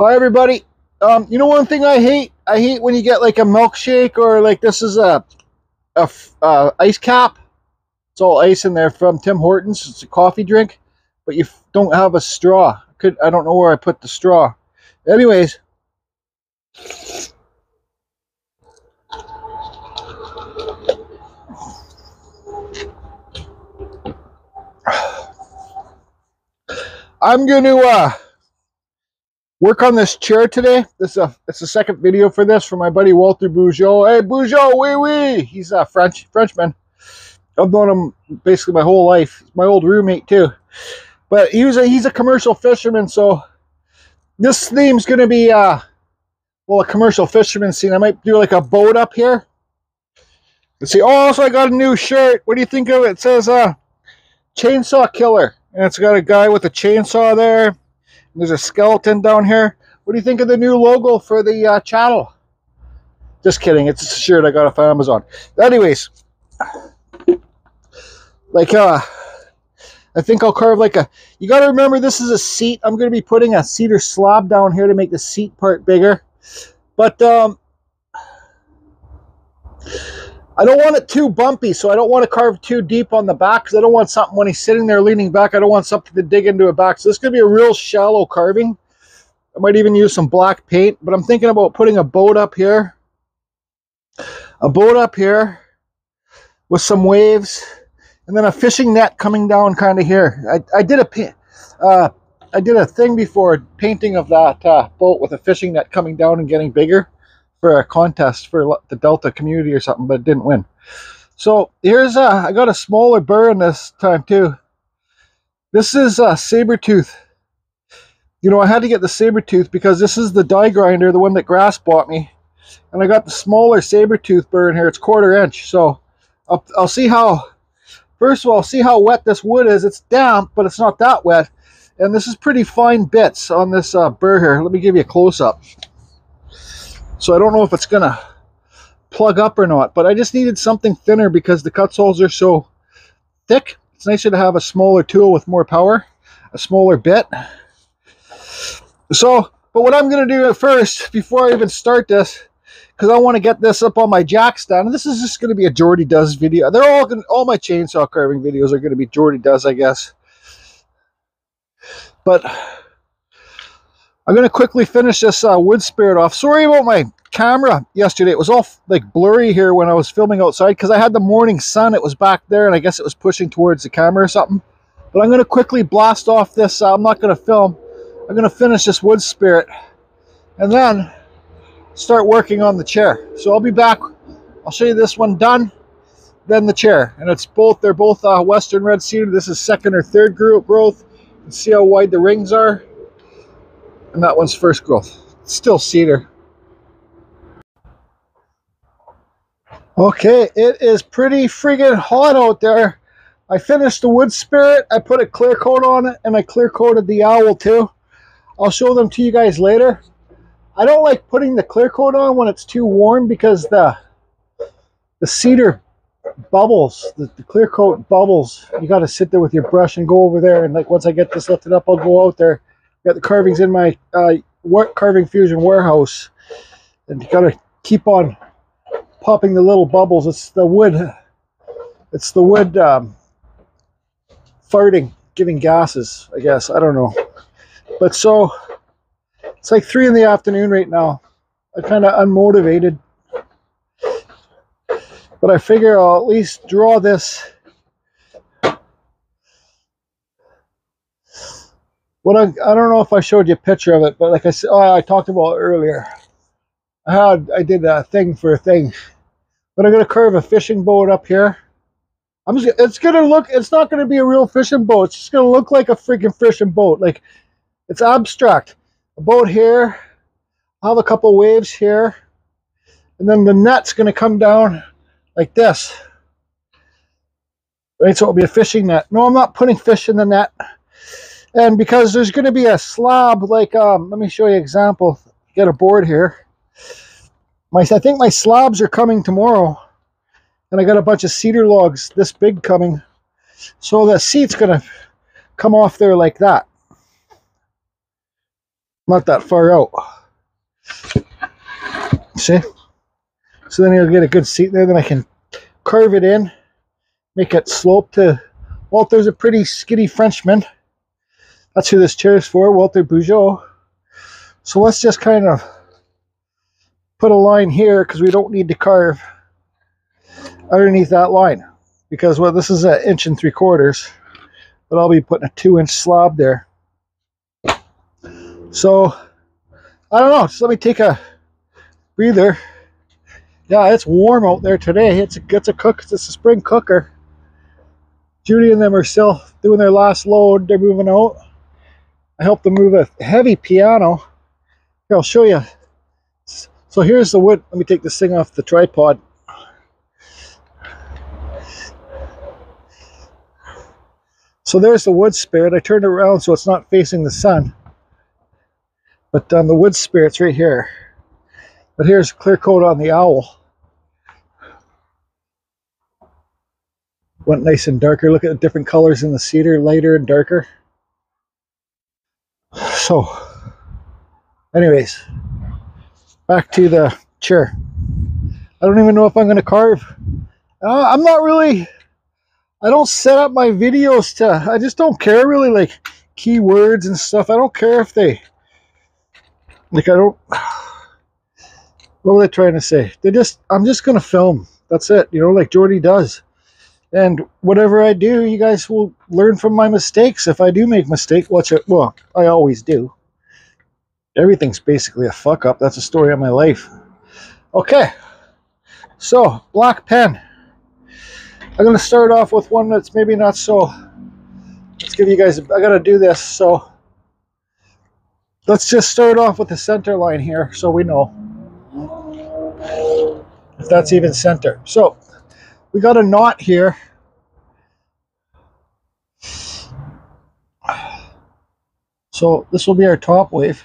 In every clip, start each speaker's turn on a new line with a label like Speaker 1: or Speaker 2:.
Speaker 1: Hi everybody. You know one thing I hate? I hate when you get like a milkshake or like this is a ice cap. It's all ice in there from Tim Hortons. It's a coffee drink, but you don't have a straw. I don't know where I put the straw. Anyways, I'm going to work on this chair today. It's the second video for this from my buddy Walter Bougeot. Hey Bougeot, oui oui. He's a Frenchman. I've known him basically my whole life. He's my old roommate too. But he's a commercial fisherman, so this theme's going to be a commercial fisherman scene. I might do like a boat up here. Let's see. Oh, so I got a new shirt. What do you think of it? It says chainsaw killer, and it's got a guy with a chainsaw there. There's a skeleton down here. What do you think of the new logo for the channel? Just kidding. It's a shirt I got off Amazon. Anyways, like I think I'll carve like a. You got to remember this is a seat. I'm going to be putting a cedar slab down here to make the seat part bigger. But I don't want it too bumpy, so I don't want to carve too deep on the back because I don't want something when he's sitting there leaning back. I don't want something to dig into a back. So this is going to be a real shallow carving. I might even use some black paint, but I'm thinking about putting a boat up here. A boat up here with some waves, and then a fishing net coming down kind of here. I did a thing before, painting of that boat with a fishing net coming down and getting bigger for a contest for the Delta community or something, but it didn't win. So here's I got a smaller burr in this time too. This is a saber tooth. You know, I had to get the saber tooth because this is the die grinder, the one that Grass bought me, and I got the smaller saber tooth burr in here. It's 1/4 inch. So I'll see how. First of all, see how wet this wood is. It's damp, but it's not that wet. And this is pretty fine bits on this burr here. Let me give you a close-up. So I don't know if it's going to plug up or not, but I just needed something thinner because the Kutzalls are so thick. It's nicer to have a smaller tool with more power, a smaller bit. So, but what I'm going to do at first, before I even start this, because I want to get this up on my jack stand, and this is just going to be a Jordy Does video. They're all my chainsaw carving videos are going to be Jordy Does, I guess. But I'm going to quickly finish this wood spirit off. Sorry about my camera yesterday. It was all like blurry here when I was filming outside because I had the morning sun. It was back there, and I guess it was pushing towards the camera or something. But I'm going to quickly blast off this. I'm not going to film. I'm going to finish this wood spirit and then start working on the chair. So I'll be back. I'll show you this one done, then the chair. And they're both Western red cedar. This is second or third growth. You can see how wide the rings are. And that one's first growth. It's still cedar. Okay, it is pretty friggin' hot out there. I finished the wood spirit. I put a clear coat on it, and I clear coated the owl too. I'll show them to you guys later. I don't like putting the clear coat on when it's too warm because the cedar bubbles, the clear coat bubbles. You got to sit there with your brush and go over there, and like once I get this lifted up, I'll go out there. Got the carvings in my carving fusion warehouse, and you gotta keep on popping the little bubbles. It's the wood farting, giving gases, I guess. I don't know. But so it's like 3 in the afternoon right now. I'm kind of unmotivated, but I figure I'll at least draw this. I don't know if I showed you a picture of it, but like I said, I talked about it earlier. I did a thing for a thing, but I'm gonna carve a fishing boat up here. It's not gonna be a real fishing boat. It's just gonna look like a freaking fishing boat. Like it's abstract. A boat here. I'll have a couple waves here, and then the net's gonna come down like this. Right, so it'll be a fishing net. No, I'm not putting fish in the net. And because there's going to be a slab, like, let me show you an example. Get a board here. I think my slabs are coming tomorrow. And I got a bunch of cedar logs this big coming. So the seat's going to come off there like that. Not that far out. See? So then you'll get a good seat there. Then I can carve it in, make it slope to Walter's a pretty skinny Frenchman. That's who this chair is for, Walter Bugeaud. So let's just kind of put a line here because we don't need to carve underneath that line. Because well, this is an 1 3/4, but I'll be putting a 2-inch slab there. So I don't know, just let me take a breather. Yeah, it's warm out there today. It's a spring cooker. Judy and them are still doing their last load. They're moving out. I helped them move a heavy piano. Here, I'll show you. So here's the wood. Let me take this thing off the tripod. So there's the wood spirit. I turned it around so it's not facing the sun. But the wood spirit's right here. But here's clear coat on the owl. Went nice and darker. Look at the different colors in the cedar, lighter and darker. So, anyways, back to the chair. I don't even know if I'm going to carve. I'm not really, I don't set up my videos to, I just don't care really, like keywords and stuff. I don't care if they, like I don't, what were they trying to say? I'm just going to film. That's it, you know, like Jordy does. And whatever I do, you guys will learn from my mistakes. If I do make mistakes, well, I always do. Everything's basically a fuck up. That's a story of my life. Okay, so black pen. I'm going to start off with one that's maybe not so. Let's give you guys, I got to do this. So let's just start off with the center line here so we know if that's even center. So we got a knot here. So this will be our top wave.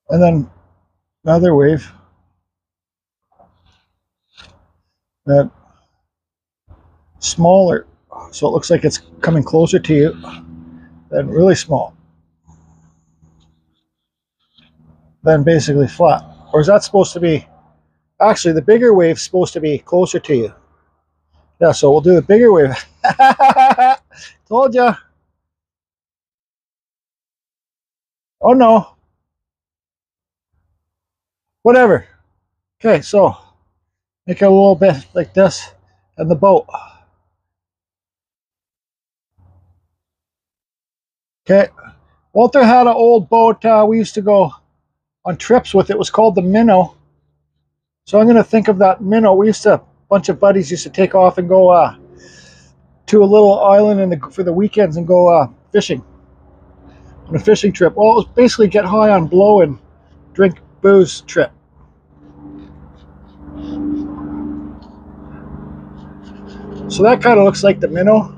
Speaker 1: And then another wave. That smaller. So it looks like it's coming closer to you. Then really small. Then basically flat. Or is that supposed to be, actually the bigger wave's supposed to be closer to you. Yeah, so we'll do the bigger wave. Told ya. Oh no. Whatever. Okay, so make it a little bit like this and the boat. Okay. Walter had an old boat we used to go on trips with. It was called the Minnow. So I'm going to think of that Minnow. We used to, a bunch of buddies used to take off and go to a little island for the weekends and go fishing. On a fishing trip. Well, it was basically get high on blow and drink booze trip. So that kind of looks like the Minnow.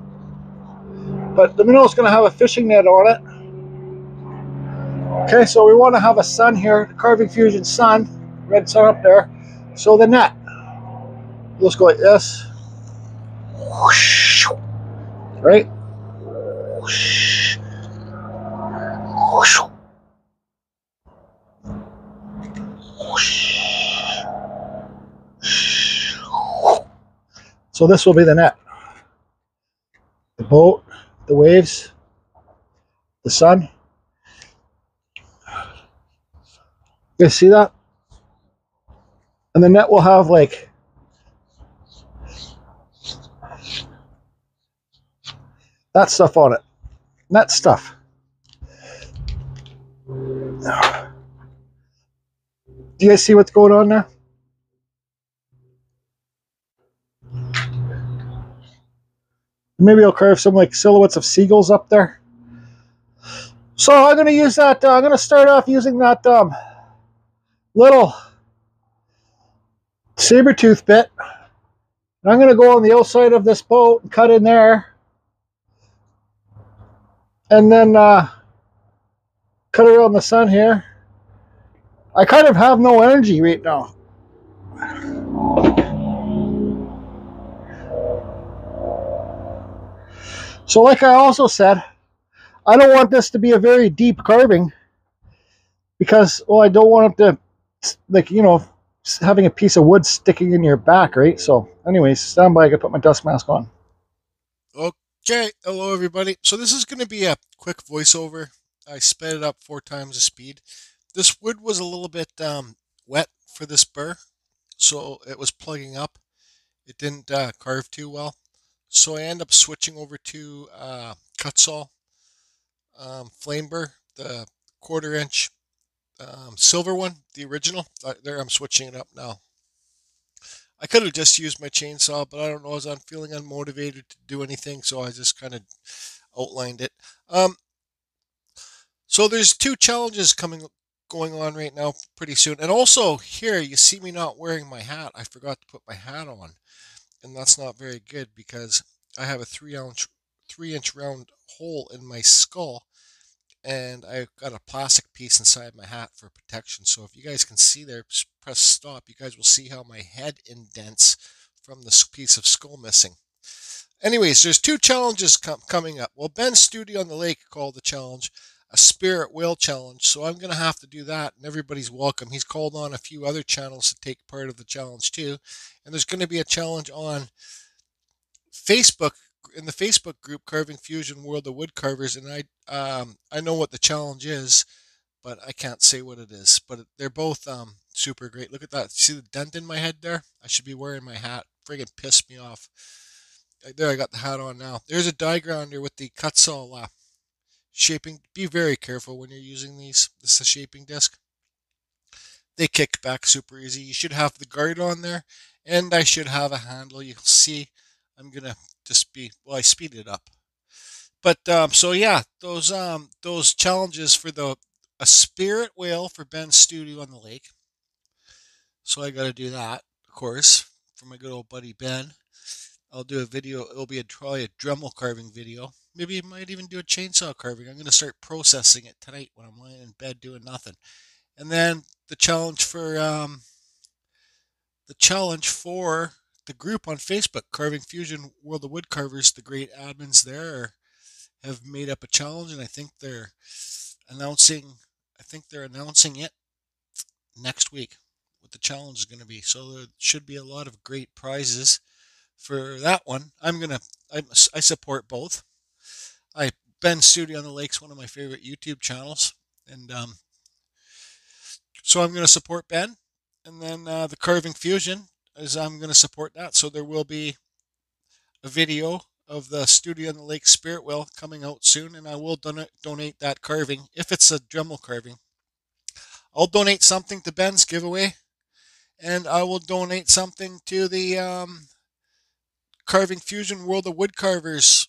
Speaker 1: But the Minnow is going to have a fishing net on it. Okay, so we want to have a sun here, the Carving Fusion sun, red sun up there. So the net, let's go like this. Right? So this will be the net. The boat, the waves, the sun. You guys see that? And the net will have like that stuff on it. Net stuff. Do you guys see what's going on there? Maybe I'll carve some like silhouettes of seagulls up there. So I'm going to use that, I'm going to start off using that little saber tooth bit. And I'm going to go on the outside of this boat and cut in there. And then cut around the sun here. I kind of have no energy right now. So like I also said, I don't want this to be a very deep carving because, well, I don't want it to, like, you know, having a piece of wood sticking in your back, right? So anyways, stand by, I gotta put my dust mask on.
Speaker 2: Okay, hello everybody. So this is going to be a quick voiceover. I sped it up 4 times the speed. This wood was a little bit wet for this burr, so it was plugging up. It didn't carve too well. So I end up switching over to Kutzall flame burr, the 1/4 inch silver one, the original. There, I'm switching it up now. I could have just used my chainsaw, but I don't know. I'm feeling unmotivated to do anything, so I just kind of outlined it. Um, so there's 2 challenges going on right now pretty soon, and also here you see me not wearing my hat. I forgot to put my hat on, and that's not very good because I have a 3-inch round hole in my skull, and I've got a plastic piece inside my hat for protection. So if you guys can see there, press stop. You guys will see how my head indents from this piece of skull missing. Anyways, there's 2 challenges coming up. Well, Ben's Studio on the Lake called the challenge a Spirit Whale Challenge, so I'm going to have to do that, and everybody's welcome. He's called on a few other channels to take part of the challenge too, and there's going to be a challenge on Facebook, in the Facebook group Carving Fusion World of Woodcarvers, and I know what the challenge is, but I can't say what it is. But they're both super great. Look at that. See the dent in my head there? I should be wearing my hat. Friggin' pissed me off. There, I got the hat on now. There's a die grounder with the Kutzall shaping. Be very careful when you're using these. This is a shaping disc. They kick back super easy. You should have the guard on there, and I should have a handle. You'll see. I'm gonna just be, well, I speeded it up. But so yeah, those challenges for the a spirit whale for Ben's Studio on the Lake. So I got to do that, of course, for my good old buddy Ben. I'll do a video. It'll be probably a Dremel carving video. Maybe I might even do a chainsaw carving. I'm going to start processing it tonight when I'm laying in bed doing nothing. And then the challenge for the group on Facebook, Carving Fusion World of Woodcarvers. The great admins there have made up a challenge, and announcing. I think they're announcing it next week. What the challenge is going to be. So there should be a lot of great prizes for that one. I support both. Ben Studio on the Lake's one of my favorite YouTube channels, and so I'm going to support Ben. And then the Carving Fusion is I'm going to support that. So there will be a video of the Studio on the Lake Spirit Whale coming out soon, and I will donate that carving if it's a Dremel carving. I'll donate something to Ben's giveaway, and I will donate something to the Carving Fusion World of Woodcarvers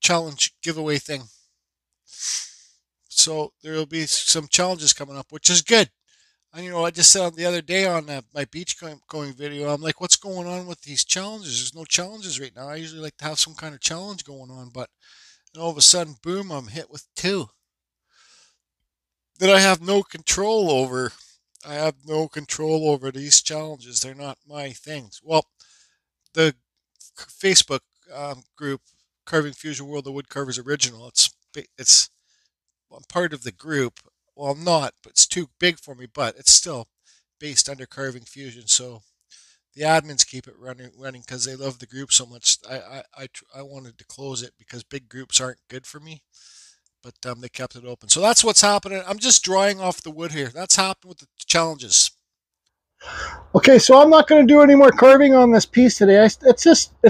Speaker 2: challenge giveaway thing. So there will be some challenges coming up, which is good. And I just said the other day on my beach going video, I'm like, what's going on with these challenges? There's no challenges right now. I usually like to have some kind of challenge going on, but all of a sudden, boom, I'm hit with 2 that I have no control over. I have no control over these challenges. They're not my things. Well, the Facebook group, Carving Fusion World of Woodcarvers Original, it's I'm part of the group. Well, I'm not, but it's too big for me, but it's still based under Carving Fusion. So the admins keep it running because they love the group so much. I wanted to close it because big groups aren't good for me, but they kept it open. So that's what's happening. I'm just drying off the wood here. That's happened with the challenges.
Speaker 1: Okay, so I'm not going to do any more carving on this piece today. It's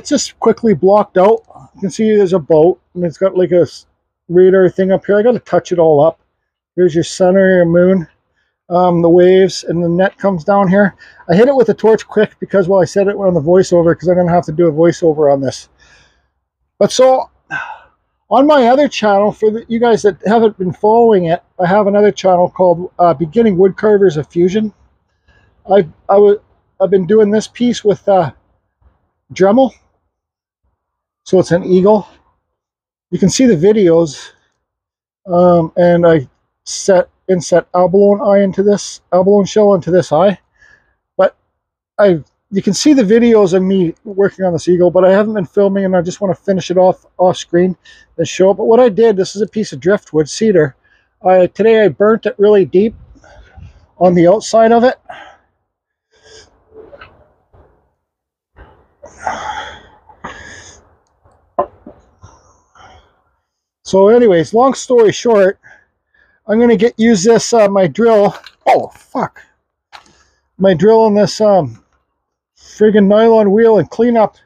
Speaker 1: just quickly blocked out. You can see there's a boat, and it's got like a radar thing up here. I got to touch it all up. Here's your center, your moon, the waves, and the net comes down here. I hit it with a torch quick because, well, I said it on the voiceover because I'm going to have to do a voiceover on this. But so, on my other channel, for you guys that haven't been following it, I have another channel called Beginning Woodcarvers of Fusion. I've been doing this piece with Dremel, so it's an eagle. You can see the videos, and I inset abalone shell into this eye, but I you can see the videos of me working on this eagle, but I haven't been filming, and I just want to finish it off screen and show it. But what I did, this is a piece of driftwood cedar. Today I burnt it really deep on the outside of it. So anyways, long story short, I'm going to use this, my drill. Oh, fuck. My drill on this friggin' nylon wheel and clean up.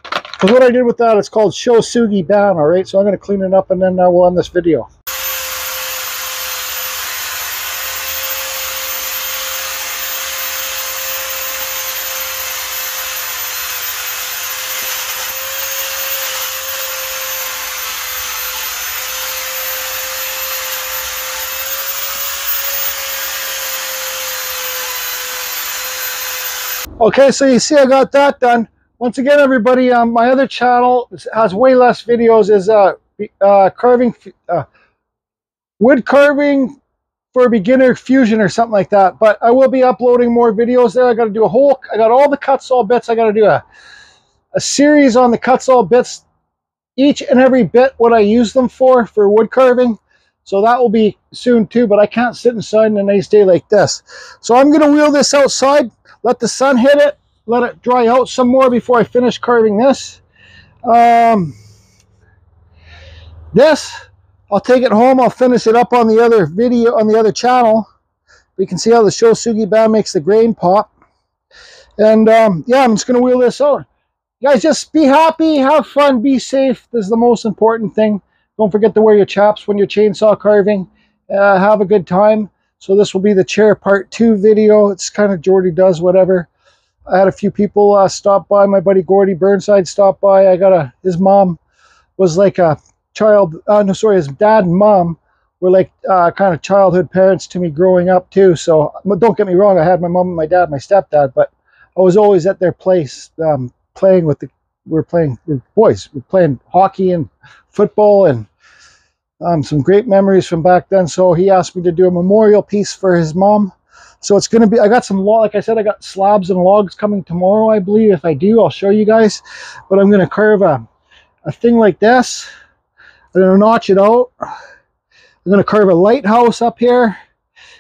Speaker 1: Because what I did with that, it's called Shosugi Ban, alright? So I'm going to clean it up and then we'll end this video. Okay, so you see I got that done. Once again, everybody, my other channel has way less videos, is wood carving for beginner fusion or something like that. But I will be uploading more videos there. I got to do I got all the Kutzall bits. I got to do a series on the Kutzall bits, each and every bit what I use them for wood carving. So that will be soon too, but I can't sit inside on a nice day like this. So I'm going to wheel this outside, let the sun hit it, let it dry out some more before I finish carving this. This, I'll take it home, I'll finish it up on the other video, on the other channel. We can see how the Shosugi Ban makes the grain pop. And yeah, I'm just going to wheel this out. You guys, just be happy, have fun, be safe. This is the most important thing. Don't forget to wear your chaps when you're chainsaw carving. Have a good time. So this will be the chair part 2 video. It's kind of Jordy does whatever. I had a few people stop by. My buddy Jordy Burnside stopped by. His mom was like a child. His dad and mom were like kind of childhood parents to me growing up too. So don't get me wrong. I had my mom, my dad, my stepdad, but I was always at their place playing with we're boys. We're playing hockey and football, and some great memories from back then. So he asked me to do a memorial piece for his mom. So it's going to be, I got some, like I said, I got slabs and logs coming tomorrow, I believe. If I do, I'll show you guys. But I'm going to carve a thing like this. I'm going to notch it out. I'm going to carve a lighthouse up here.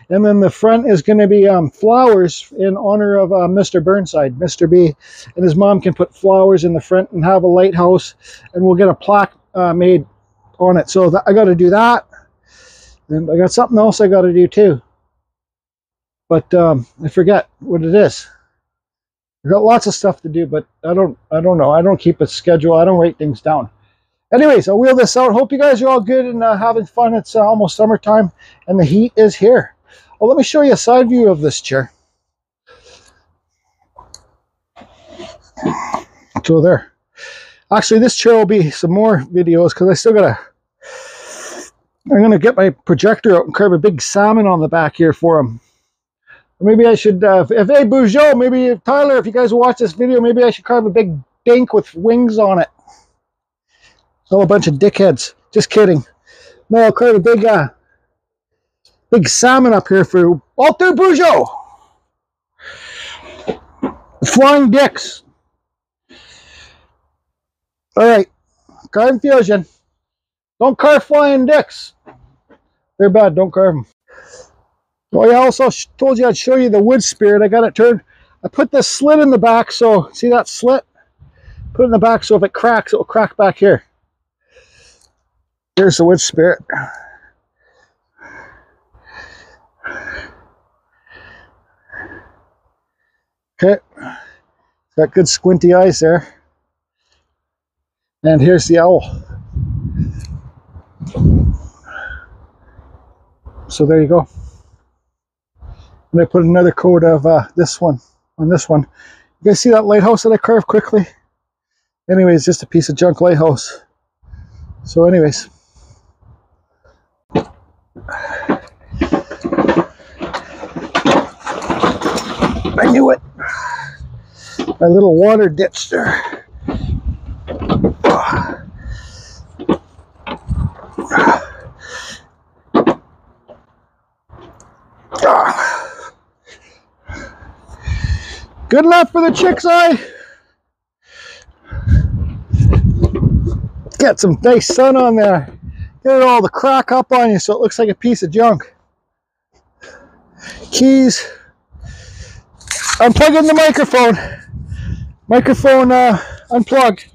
Speaker 1: And then the front is going to be flowers in honor of Mr. Burnside, Mr. B. And his mom can put flowers in the front and have a lighthouse. And we'll get a plaque made on it. So I got to do that. And I got something else I got to do too. But I forget what it is. I got lots of stuff to do, but I don't know. I don't keep a schedule. I don't write things down. Anyways, I'll wheel this out. Hope you guys are all good and having fun. It's almost summertime and the heat is here. Well, let me show you a side view of this chair. So there. Actually, this chair will be some more videos because I still gotta. I'm gonna get my projector out and carve a big salmon on the back here for him. Maybe I should. Hey Bougeot, maybe Tyler, if you guys watch this video, maybe I should carve a big dink with wings on it. Oh, a bunch of dickheads. Just kidding. No, I'll carve a big salmon up here for Walter Bougeot. Flying dicks. All right, carve fusion. Don't carve flying dicks. They're bad. Don't carve them. Well, I also told you I'd show you the wood spirit. I got it turned. I put this slit in the back, so see that slit? Put it in the back so if it cracks, it will crack back here. Here's the wood spirit. Okay, got good squinty eyes there. And here's the owl. So there you go. And I put another coat of this one on this one. You guys see that lighthouse that I carved quickly? Anyways, just a piece of junk lighthouse. So anyways. I knew it. My little water ditch there. Good enough for the chick's eye. Get some nice sun on there. Get all the crack up on you so it looks like a piece of junk. Keys. Unplugging the microphone. Microphone unplugged.